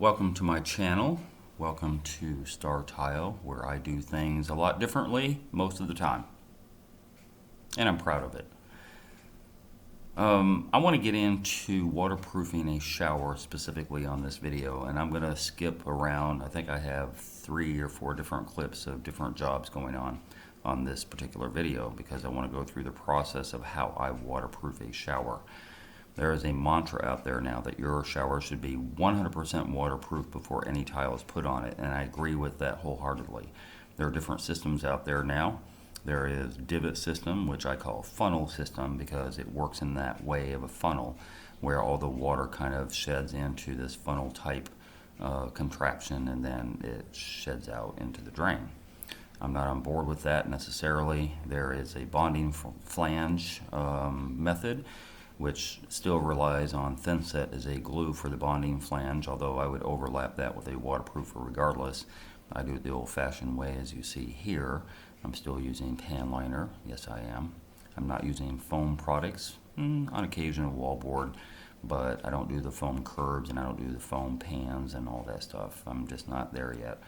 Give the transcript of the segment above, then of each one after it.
Welcome to my channel. Welcome to Star Tile, where I do things a lot differently most of the time. And I'm proud of it. I want to get into waterproofing a shower specifically on this video, and I'm going to skip around. I think I have 3 or 4 different clips of different jobs going on this particular video because I want to go through the process of how I waterproof a shower. There is a mantra out there now that your shower should be 100% waterproof before any tile is put on it, and I agree with that wholeheartedly. There are different systems out there now. There is divot system, which I call funnel system because it works in that way of a funnel where all the water kind of sheds into this funnel type contraption and then it sheds out into the drain. I'm not on board with that necessarily. There is a bonding flange method, which still relies on thin set as a glue for the bonding flange, although I would overlap that with a waterproofer regardless. I do it the old-fashioned way, as you see here. I'm still using pan liner. Yes, I am. I'm not using foam products. On occasion, a wallboard, but I don't do the foam curbs and I don't do the foam pans and all that stuff. I'm just not there yet.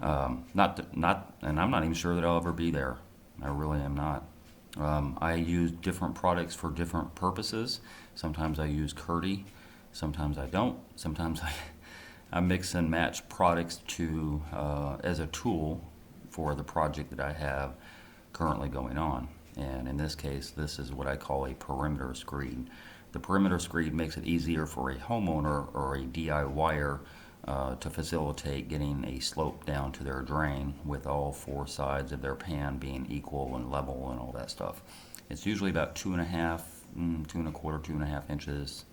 And I'm not even sure that I'll ever be there. I really am not. I use different products for different purposes. Sometimes I use Curdy, sometimes I don't. Sometimes I mix and match products to as a tool for the project that I have currently going on. And in this case, this is what I call a perimeter screed. The perimeter screed makes it easier for a homeowner or a DIYer to facilitate getting a slope down to their drain with all 4 sides of their pan being equal and level and all that stuff. It's usually about 2.5, 2.25, 2.5 inches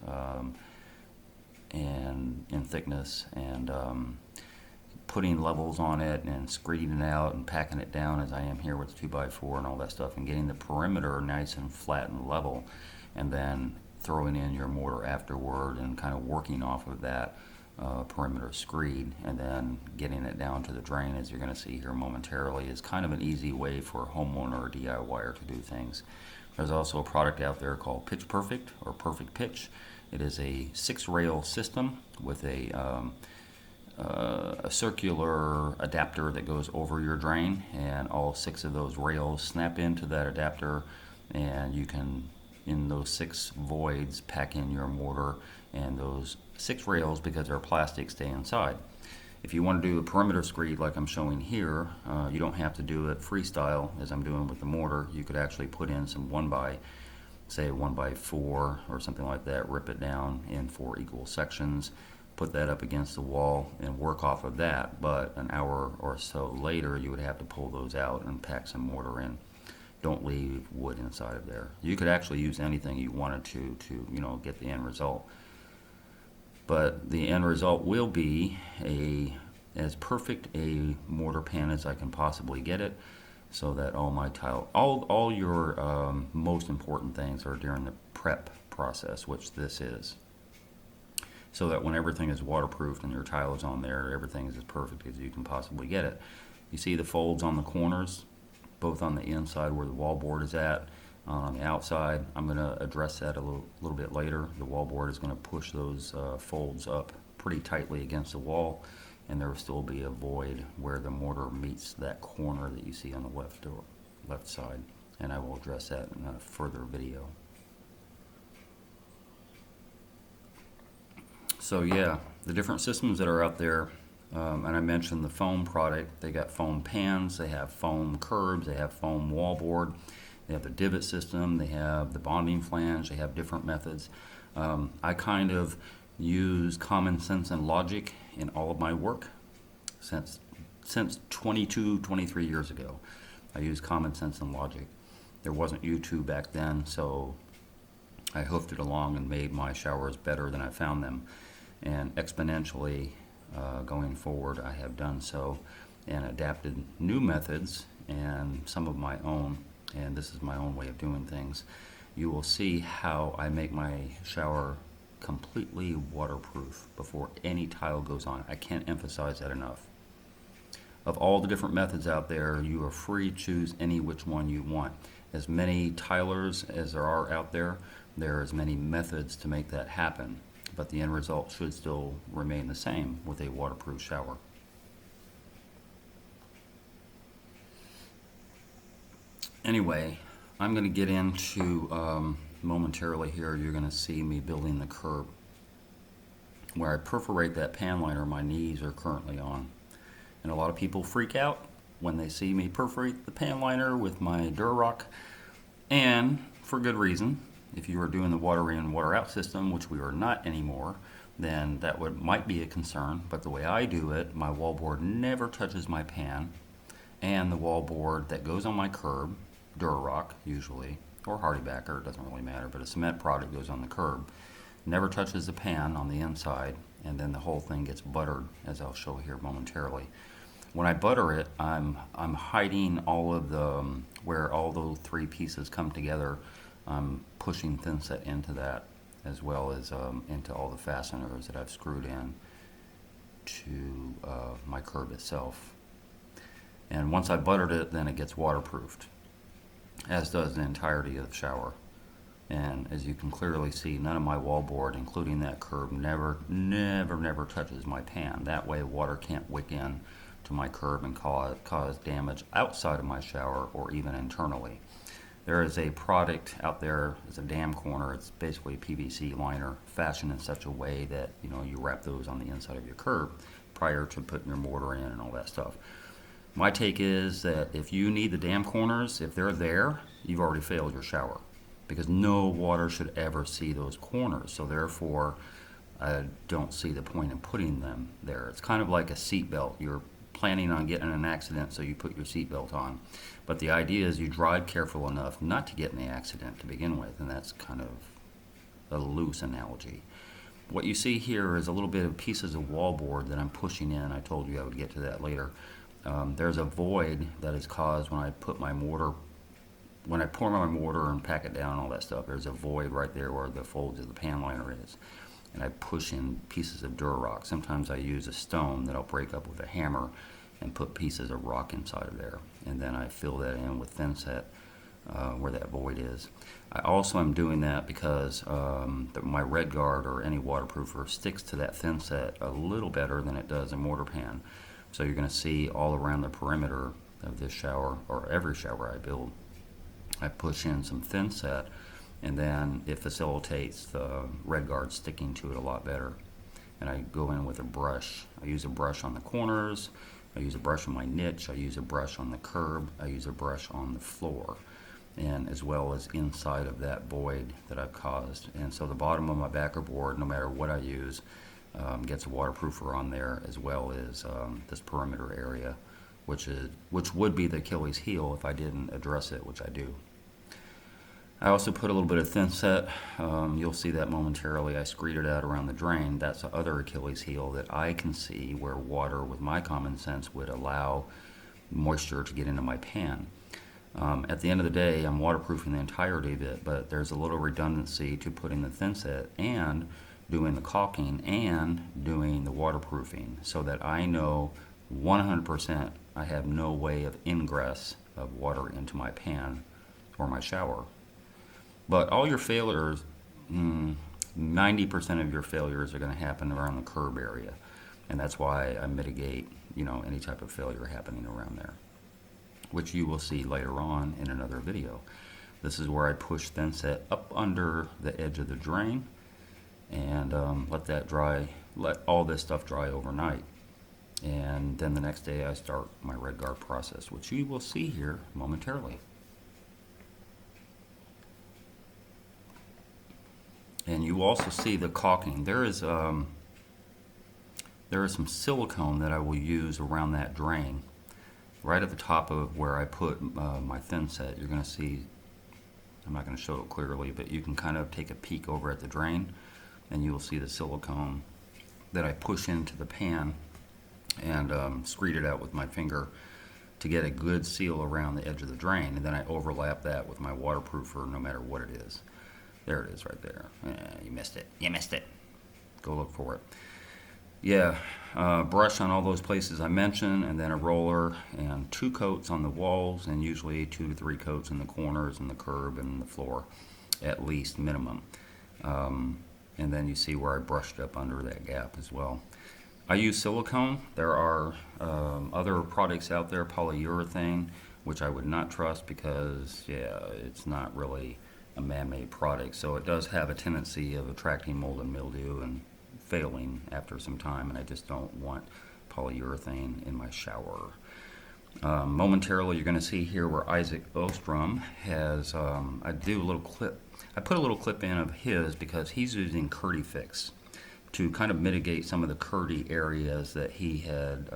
and in thickness, and putting levels on it and screeding it out and packing it down as I am here with 2x4 and all that stuff, and getting the perimeter nice and flat and level, and then throwing in your mortar afterward and kind of working off of that perimeter screed and then getting it down to the drain, as you're going to see here momentarily, is kind of an easy way for a homeowner or DIYer to do things. There's also a product out there called Pitch Perfect or Perfect Pitch. It is a 6-rail system with a circular adapter that goes over your drain, and all 6 of those rails snap into that adapter, and you can, in those 6 voids, pack in your mortar, and those 6 rails, because they're plastic, stay inside. If you want to do a perimeter screed like I'm showing here, you don't have to do it freestyle as I'm doing with the mortar. You could actually put in some 1x4 or something like that, rip it down in 4 equal sections, put that up against the wall and work off of that. But an hour or so later you would have to pull those out and pack some mortar in. Don't leave wood inside of there. You could actually use anything you wanted to get the end result. But the end result will be as perfect a mortar pan as I can possibly get it, so that all my tile, all your most important things are during the prep process, which this is. So that when everything is waterproofed and your tile is on there, everything is as perfect as you can possibly get it. You see the folds on the corners, both on the inside where the wallboard is at, on the outside. I'm going to address that a little bit later. The wallboard is going to push those folds up pretty tightly against the wall, and there will still be a void where the mortar meets that corner that you see on the left side, and I will address that in a further video. So yeah, the different systems that are out there, and I mentioned the foam product. They got foam pans, they have foam curbs, they have foam wallboard, they have the divot system, they have the bonding flange, they have different methods. I kind of use common sense and logic in all of my work since 23 years ago. I use common sense and logic. There wasn't YouTube back then, so I hoofed it along and made my showers better than I found them. And exponentially going forward, I have done so and adapted new methods and some of my own, and this is my own way of doing things. You will see how I make my shower completely waterproof before any tile goes on. I can't emphasize that enough. Of all the different methods out there, you are free to choose any which one you want. As many tilers as there are out there, there are as many methods to make that happen. but the end result should still remain the same with a waterproof shower. Anyway, I'm going to get into momentarily here, you're going to see me building the curb. Where I perforate that pan liner my knees are currently on. And a lot of people freak out when they see me perforate the pan liner with my Durarock, and for good reason. If you are doing the water in, water out system, which we are not anymore, then that might be a concern. But the way I do it, my wallboard never touches my pan, and the wallboard that goes on my curb, Durarock usually, or Hardybacker, it doesn't really matter, but a cement product goes on the curb, never touches the pan on the inside, and then the whole thing gets buttered, as I'll show here momentarily. When I butter it, I'm hiding all of the, where all those three pieces come together, I'm pushing thinset into that, as well as into all the fasteners that I've screwed in to my curb itself. And once I buttered it, then it gets waterproofed, as does the entirety of the shower. And as you can clearly see, none of my wallboard, including that curb, never touches my pan. That way water can't wick in to my curb and cause damage outside of my shower or even internally. There is a product out there, it's a dam corner, it's basically a PVC liner fashioned in such a way that you wrap those on the inside of your curb prior to putting your mortar in and all that stuff. My take is that if you need the dam corners, if they're there, you've already failed your shower, because no water should ever see those corners. So therefore, I don't see the point in putting them there. It's kind of like a seat belt. You're planning on getting in an accident, so you put your seat belt on. But the idea is you drive careful enough not to get in the accident to begin with, and that's kind of a loose analogy. What you see here is a little bit of pieces of wallboard that I'm pushing in. I told you I would get to that later. There's a void that is caused when I put my mortar, when I pour my mortar and pack it down and all that stuff. There's a void right there where the folds of the pan liner is, and I push in pieces of Durarock. Sometimes I use a stone that I'll break up with a hammer and put pieces of rock inside of there, and then I fill that in with thinset where that void is. I also am doing that because my red guard or any waterproofer sticks to that thinset a little better than it does a mortar pan. So you're going to see all around the perimeter of this shower, or every shower I build, I push in some thinset, and then it facilitates the red guard sticking to it a lot better. And I go in with a brush. I use a brush on the corners, I use a brush on my niche, I use a brush on the curb, I use a brush on the floor, and as well as inside of that void that I've caused. And so the bottom of my backer board, no matter what I use, gets a waterproofer on there, as well as this perimeter area, which would be the Achilles heel if I didn't address it, which I do. I also put a little bit of thinset. You'll see that momentarily. I screed it out around the drain. That's the other Achilles heel that I can see where water, with my common sense, would allow moisture to get into my pan. At the end of the day, I'm waterproofing the entirety of it, but there's a little redundancy to putting the thinset and doing the caulking and doing the waterproofing, so that I know 100% I have no way of ingress of water into my pan or my shower. But all your failures, 90% of your failures are going to happen around the curb area, and that's why I mitigate any type of failure happening around there, which you will see later on in another video. This is where I push thinset up under the edge of the drain and let that dry, let all this stuff dry overnight. And then the next day I start my red guard process, which you will see here momentarily. And you also see the caulking. There is some silicone that I will use around that drain, right at the top of where I put my thinset. You're going to see, I'm not going to show it clearly, but you can kind of take a peek over at the drain, and you will see the silicone that I push into the pan and screed it out with my finger to get a good seal around the edge of the drain, and then I overlap that with my waterproofer no matter what it is. There it is right there. You missed it. You missed it. Go look for it. Yeah, brush on all those places I mentioned, and then a roller and 2 coats on the walls, and usually 2 to 3 coats in the corners and the curb and the floor, at least minimum. and then you see where I brushed up under that gap as well. I use silicone. There are other products out there, polyurethane, which I would not trust because, yeah, it's not really a man-made product. So it does have a tendency of attracting mold and mildew and failing after some time, and I just don't want polyurethane in my shower. Momentarily, you're going to see here where Isaac Ostrom has, I put a little clip in of his because he's using Curdy Fix to kind of mitigate some of the curdy areas that he had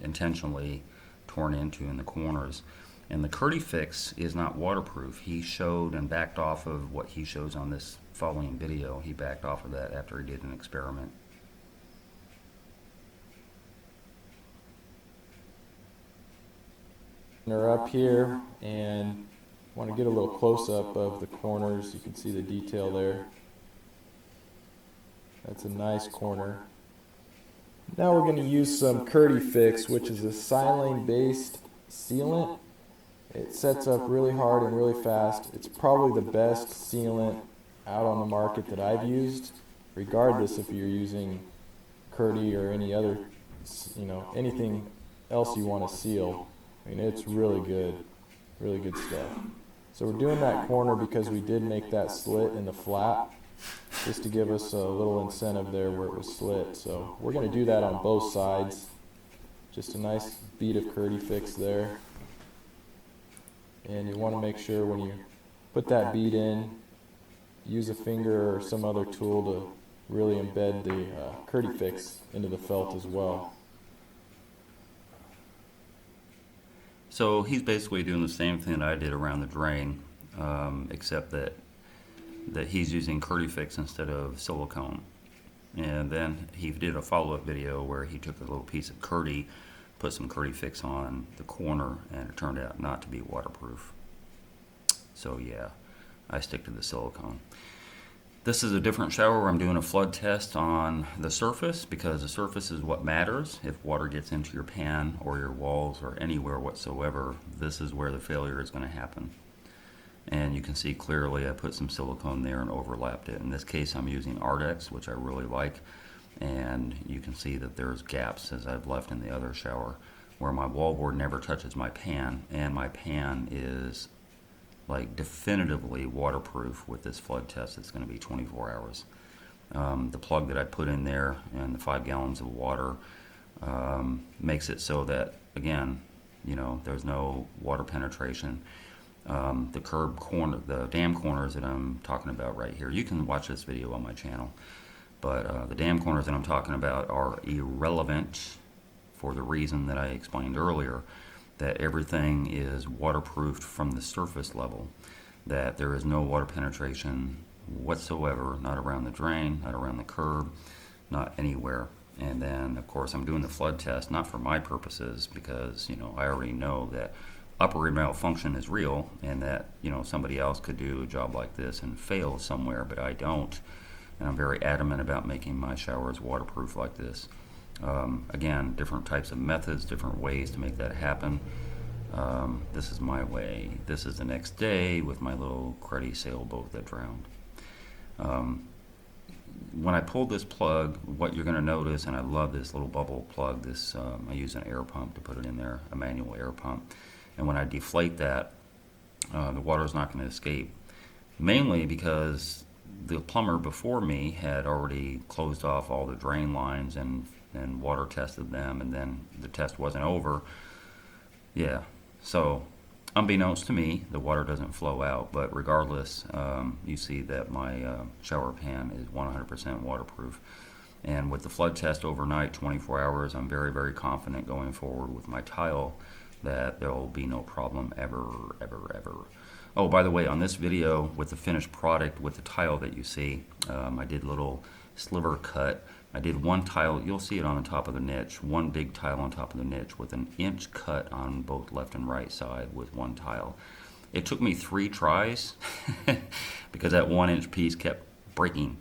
intentionally torn into in the corners. And the Curdy Fix is not waterproof. He showed and backed off of what he shows on this following video. He backed off of that after he did an experiment. They're up here, and want to get a little close-up of the corners. You can see the detail there. That's a nice corner. Now we're going to use some Curdy Fix, which is a silane-based sealant. It sets up really hard and really fast. It's probably the best sealant out on the market that I've used, regardless if you're using Curdy or any other, anything else you want to seal. I mean, it's really good stuff. So we're doing that corner because we did make that slit in the flat, just to give us a little incentive there where it was slit. So we're going to do that on both sides. Just a nice bead of Curdy Fix there. And you want to make sure when you put that bead in, use a finger or some other tool to really embed the Curdy Fix into the felt as well. So he's basically doing the same thing that I did around the drain, except that he's using Curdy Fix instead of silicone. And then he did a follow-up video where he took a little piece of Curdy, put some Curdy Fix on the corner, and it turned out not to be waterproof. So yeah, I stick to the silicone. This is a different shower where I'm doing a flood test on the surface because the surface is what matters. If water gets into your pan or your walls or anywhere whatsoever, this is where the failure is going to happen. And you can see clearly I put some silicone there and overlapped it. In this case I'm using Ardex, which I really like, and you can see that there's gaps as I've left in the other shower where my wallboard never touches my pan, and my pan is like definitively waterproof. With this flood test, it's going to be 24 hours. The plug that I put in there and the 5 gallons of water makes it so that, again, there's no water penetration. The curb corner, the dam corners that I'm talking about right here, you can watch this video on my channel, but the dam corners that I'm talking about are irrelevant for the reason that I explained earlier, that everything is waterproofed from the surface level, that there is no water penetration whatsoever, not around the drain, not around the curb, not anywhere. And then of course I'm doing the flood test not for my purposes, because I already know that upper malfunction is real, and that somebody else could do a job like this and fail somewhere, but I don't. And I'm very adamant about making my showers waterproof like this. Again, different types of methods, different ways to make that happen. This is my way. This is the next day with my little cruddy sailboat that drowned. When I pulled this plug, what you're going to notice, and I love this little bubble plug, this I use an air pump to put it in there, a manual air pump. And when I deflate that, the water is not going to escape, mainly because the plumber before me had already closed off all the drain lines and water tested them, and then the test wasn't over. Yeah, so unbeknownst to me, the water doesn't flow out, but regardless, you see that my shower pan is 100% waterproof. And with the flood test overnight, 24 hours, I'm very, very confident going forward with my tile that there will be no problem ever, ever, ever. Oh, by the way, on this video with the finished product with the tile that you see, I did a little sliver cut. I did one tile, you'll see it on the top of the niche, one big tile on top of the niche with an inch cut on both left and right side with one tile. It took me 3 tries because that 1-inch piece kept breaking,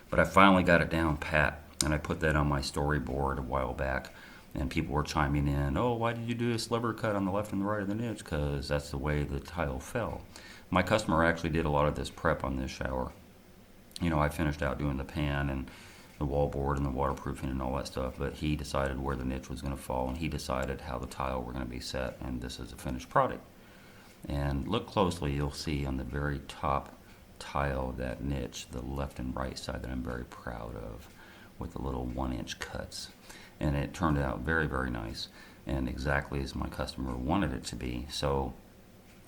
but I finally got it down pat, and I put that on my storyboard a while back, and people were chiming in, oh, why did you do a sliver cut on the left and the right of the niche? Because that's the way the tile fell. My customer actually did a lot of this prep on this shower. you know, I finished out doing the pan and the wallboard and the waterproofing and all that stuff, but he decided where the niche was going to fall, and he decided how the tile were going to be set, and this is a finished product. And look closely, you'll see on the very top tile of that niche, the left and right side that I'm very proud of, with the little 1-inch cuts. And it turned out very, very nice, and exactly as my customer wanted it to be. So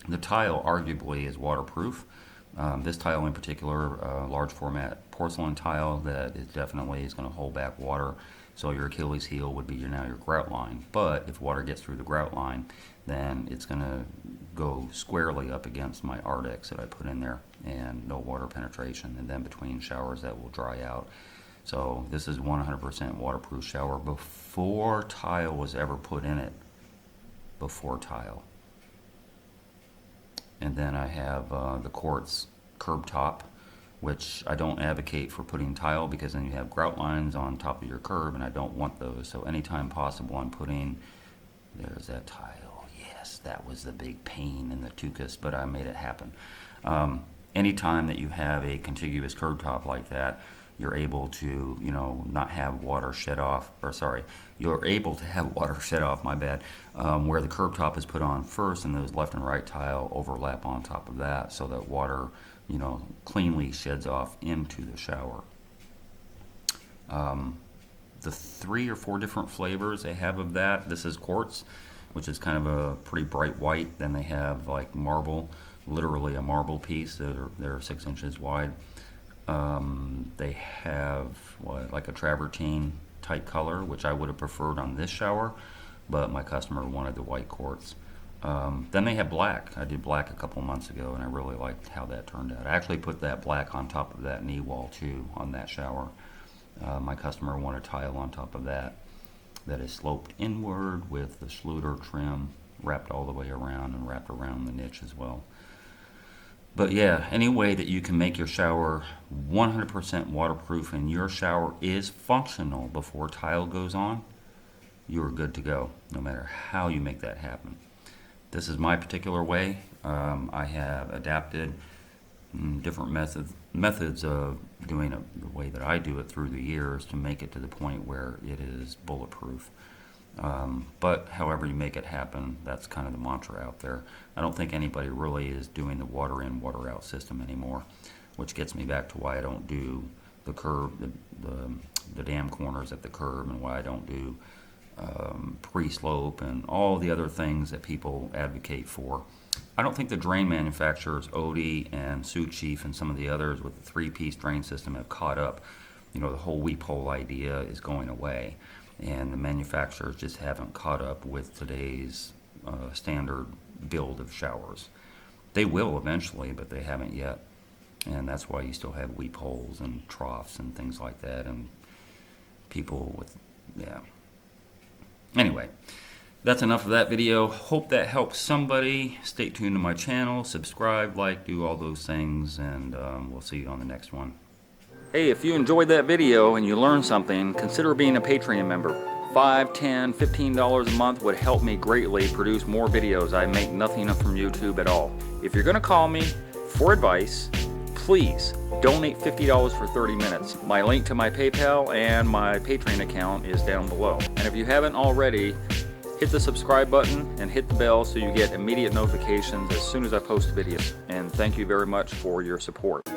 the tile arguably is waterproof. This tile in particular, large format porcelain tile that is definitely is going to hold back water. So your Achilles heel would be now your grout line. But if water gets through the grout line, then it's going to go squarely up against my Ardex that I put in there, and no water penetration. And then between showers that will dry out. So this is 100% waterproof shower before tile was ever put in it. Before tile. And then I have the quartz curb top, which I don't advocate for putting tile, because then you have grout lines on top of your curb, and I don't want those. So anytime possible, I'm putting, there's that tile. Yes, that was the big pain in the tuchus, but I made it happen. Anytime that you have a contiguous curb top like that, you're able to, you know, not have water shed off, or sorry, you're able to have water shed off, my bad, where the curb top is put on first, and those left and right tile overlap on top of that, so that water, you know, cleanly sheds off into the shower. The 3 or 4 different flavors they have of that, this is quartz, which is kind of a pretty bright white. Then they have like marble, literally a marble piece. They're 6 inches wide. They have what, like a travertine type color, which I would have preferred on this shower, but my customer wanted the white quartz. Then they have black. I did black a couple months ago, and I really liked how that turned out. I actually put that black on top of that knee wall too on that shower. My customer wanted tile on top of that is sloped inward with the Schluter trim wrapped all the way around and wrapped around the niche as well. But yeah, any way that you can make your shower 100% waterproof and your shower is functional before tile goes on, you're good to go, no matter how you make that happen. This is my particular way. I have adapted different methods of doing it the way that I do it through the years to make it to the point where it is bulletproof. But however you make it happen, that's kind of the mantra out there. I don't think anybody really is doing the water in, water out system anymore, which gets me back to why I don't do the curb, the dam corners at the curb, and why I don't do pre-slope and all the other things that people advocate for. I don't think the drain manufacturers, Odie and Sioux Chief and some of the others with the 3-piece drain system have caught up. You know, the whole weep hole idea is going away, and the manufacturers just haven't caught up with today's standard build of showers. They will eventually, but they haven't yet, and that's why you still have weep holes and troughs and things like that, and people with, yeah. Anyway, that's enough of that video. Hope that helps somebody. Stay tuned to my channel, subscribe, like, do all those things, and we'll see you on the next one. Hey, if you enjoyed that video and you learned something, consider being a Patreon member. $5, $10, $15 a month would help me greatly produce more videos. I make nothing from YouTube at all. If you're going to call me for advice, please donate $50 for 30 minutes. My link to my PayPal and my Patreon account is down below. And if you haven't already, hit the subscribe button and hit the bell so you get immediate notifications as soon as I post videos. And thank you very much for your support.